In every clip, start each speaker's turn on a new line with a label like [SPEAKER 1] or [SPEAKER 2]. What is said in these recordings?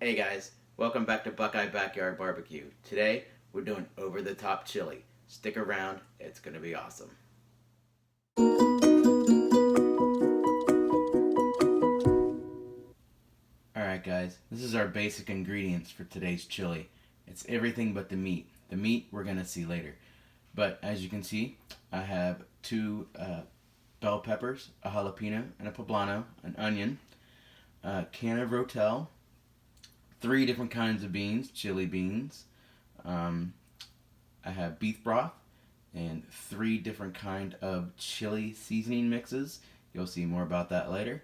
[SPEAKER 1] Hey guys, welcome back to Buckeye Backyard Barbecue. Today we're doing over the top chili. Stick around, it's gonna be awesome. Alright guys, this is our basic ingredients for today's chili. It's everything but the meat. The meat we're gonna see later. But as you can see, I have two bell peppers, a jalapeno and a poblano, an onion, a can of Rotel, three different kinds of beans, chili beans. I have beef broth and three different kind of chili seasoning mixes. You'll see more about that later.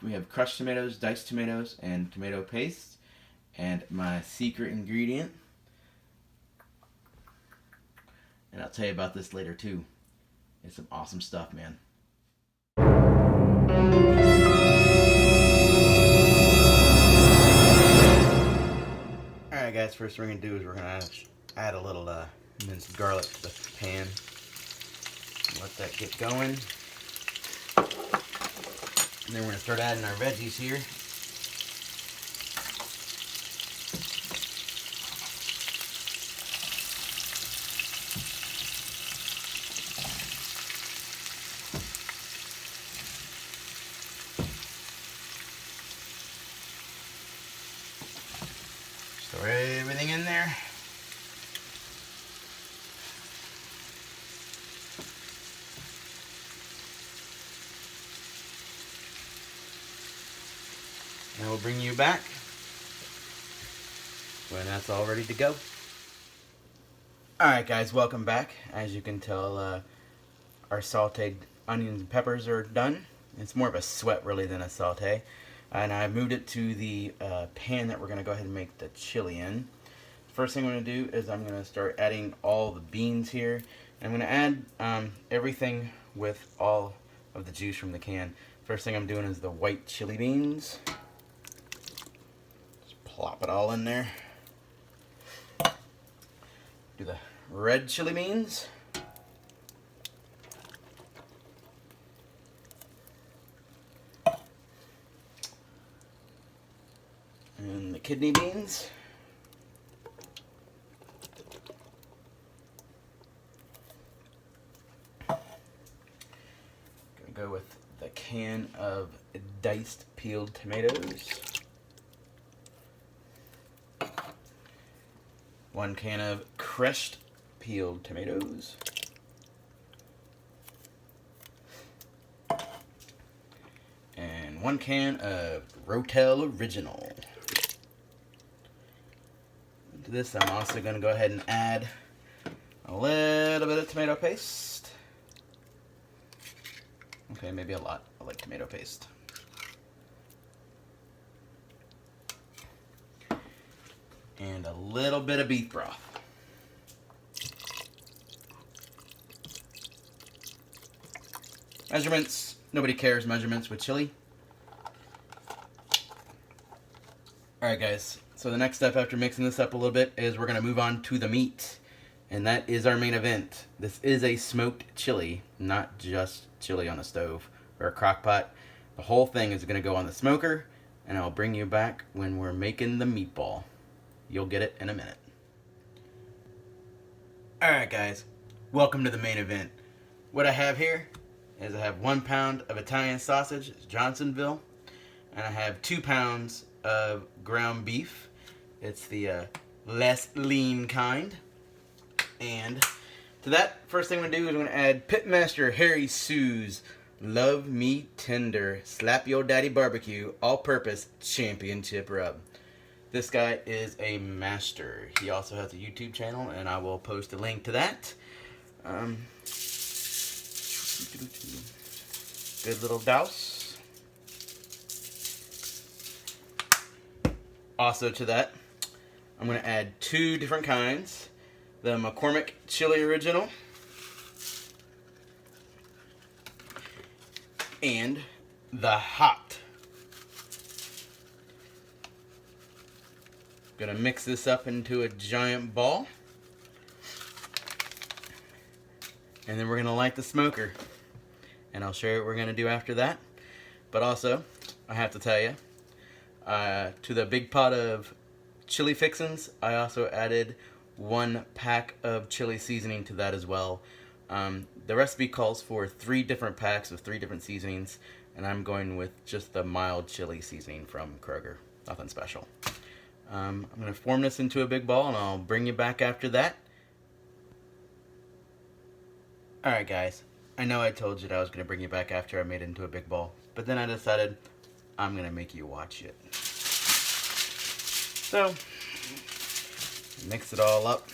[SPEAKER 1] We have crushed tomatoes, diced tomatoes, and tomato paste. And my secret ingredient, and I'll tell you about this later too. It's some awesome stuff, man. Alright guys, first we're going to do is we're going to add a little minced garlic to the pan. Let that get going. And then we're going to start adding our veggies here. Throw everything in there. And we'll bring you back when that's all ready to go. Alright guys, welcome back. As you can tell, our sauteed onions and peppers are done. It's more of a sweat really than a saute. And I moved it to the pan that we're going to go ahead and make the chili in. First thing I'm going to do is I'm going to start adding all the beans here. And I'm going to add everything with all of the juice from the can. First thing I'm doing is the white chili beans. Just plop it all in there. Do the red chili beans. And the kidney beans. Gonna go with the can of diced peeled tomatoes. 1 can of crushed peeled tomatoes. And 1 can of Rotel Original. To this, I'm also going to go ahead and add a little bit of tomato paste. Okay, maybe a lot. I like tomato paste. And a little bit of beef broth. Measurements. Nobody cares measurements with chili. Alright guys, so the next step after mixing this up a little bit is we're going to move on to the meat. And that is our main event. This is a smoked chili, not just chili on a stove or a crock pot. The whole thing is going to go on the smoker, and I'll bring you back when we're making the meatball. You'll get it in a minute. Alright guys, welcome to the main event. What I have here is I have 1 pound of Italian sausage, it's Johnsonville, and I have 2 pounds of ground beef. It's the less lean kind. And to that, first thing I'm going to do is I'm going to add Pitmaster Harry Sue's Love Me Tender Slap Your Daddy Barbecue All-Purpose Championship Rub. This guy is a master. He also has a YouTube channel, and I will post a link to that. Good little douse. Also to that, I'm going to add 2 different kinds. The McCormick Chili Original and the Hot. Gonna mix this up into a giant ball. And then we're gonna light the smoker. And I'll show you what we're gonna do after that. But also, I have to tell you, To the big pot of chili fixins, I also added 1 pack of chili seasoning to that as well. The recipe calls for 3 different packs of 3 different seasonings, and I'm going with just the mild chili seasoning from Kroger. Nothing special. I'm going to form this into a big ball, and I'll bring you back after that. Alright guys, I know I told you that I was going to bring you back after I made it into a big ball, but then I decided I'm going to make you watch it. So, mix it all up.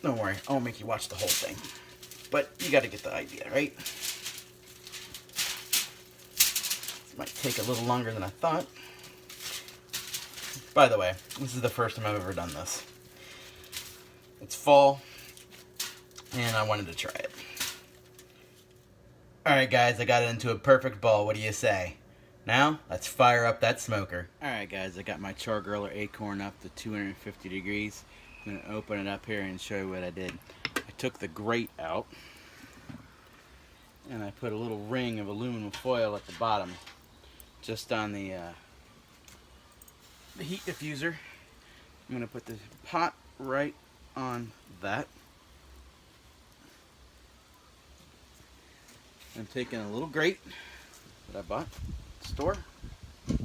[SPEAKER 1] Don't worry, I won't make you watch the whole thing, but you got to get the idea, right? This might take a little longer than I thought. By the way, this is the first time I've ever done this. It's fall, and I wanted to try it. Alright guys, I got it into a perfect ball. What do you say? Now, let's fire up that smoker. Alright guys, I got my Char-Griller Akorn up to 250 degrees. I'm going to open it up here and show you what I did. I took the grate out, and I put a little ring of aluminum foil at the bottom, just on the heat diffuser. I'm going to put the pot right on that. I'm taking a little grate that I bought at the store. Take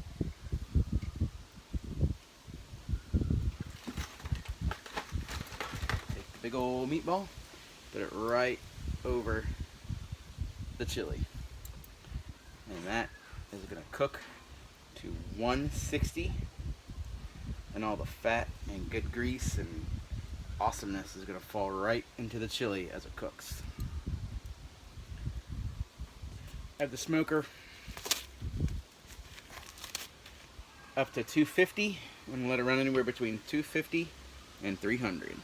[SPEAKER 1] the big old meatball, put it right over the chili. And that is going to cook to 160. And all the fat and good grease and awesomeness is going to fall right into the chili as it cooks. I have the smoker up to 250. I'm going to let it run anywhere between 250 and 300.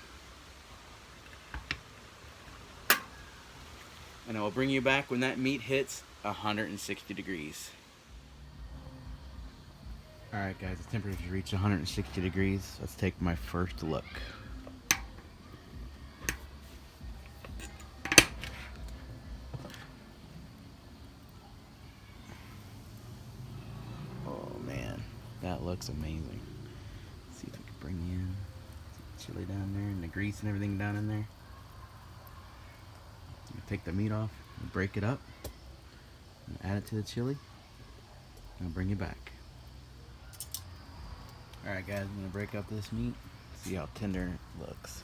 [SPEAKER 1] And I will bring you back when that meat hits 160 degrees. Alright guys, the temperature reached 160 degrees. Let's take my first look. Oh man, that looks amazing. Let's see if we can bring in the chili down there and the grease and everything down in there. Take the meat off, and break it up, and add it to the chili, and I'll bring you back. Alright guys, I'm going to break up this meat, see how tender it looks.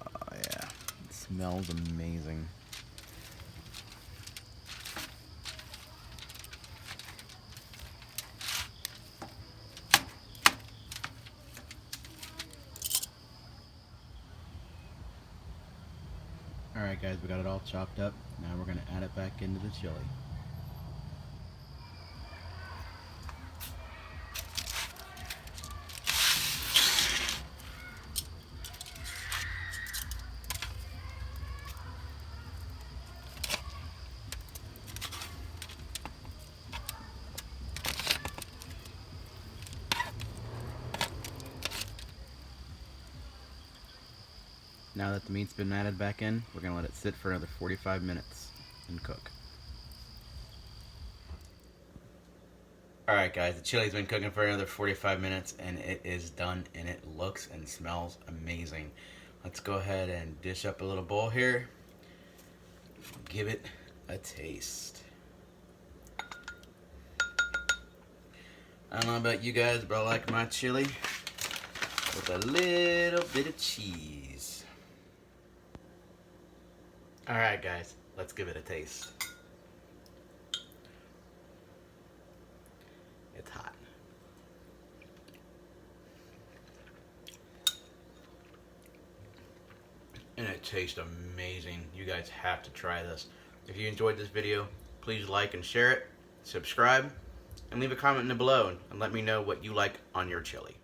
[SPEAKER 1] Oh yeah, it smells amazing. Alright guys, we got it all chopped up. Now we're going to add it back into the chili. Now that the meat's been added back in, we're going to let it sit for another 45 minutes and cook. Alright guys, the chili's been cooking for another 45 minutes and it is done, and it looks and smells amazing. Let's go ahead and dish up a little bowl here. Give it a taste. I don't know about you guys, but I like my chili with a little bit of cheese. Alright guys, let's give it a taste. It's hot. And it tastes amazing. You guys have to try this. If you enjoyed this video, please like and share it, subscribe, and leave a comment below and let me know what you like on your chili.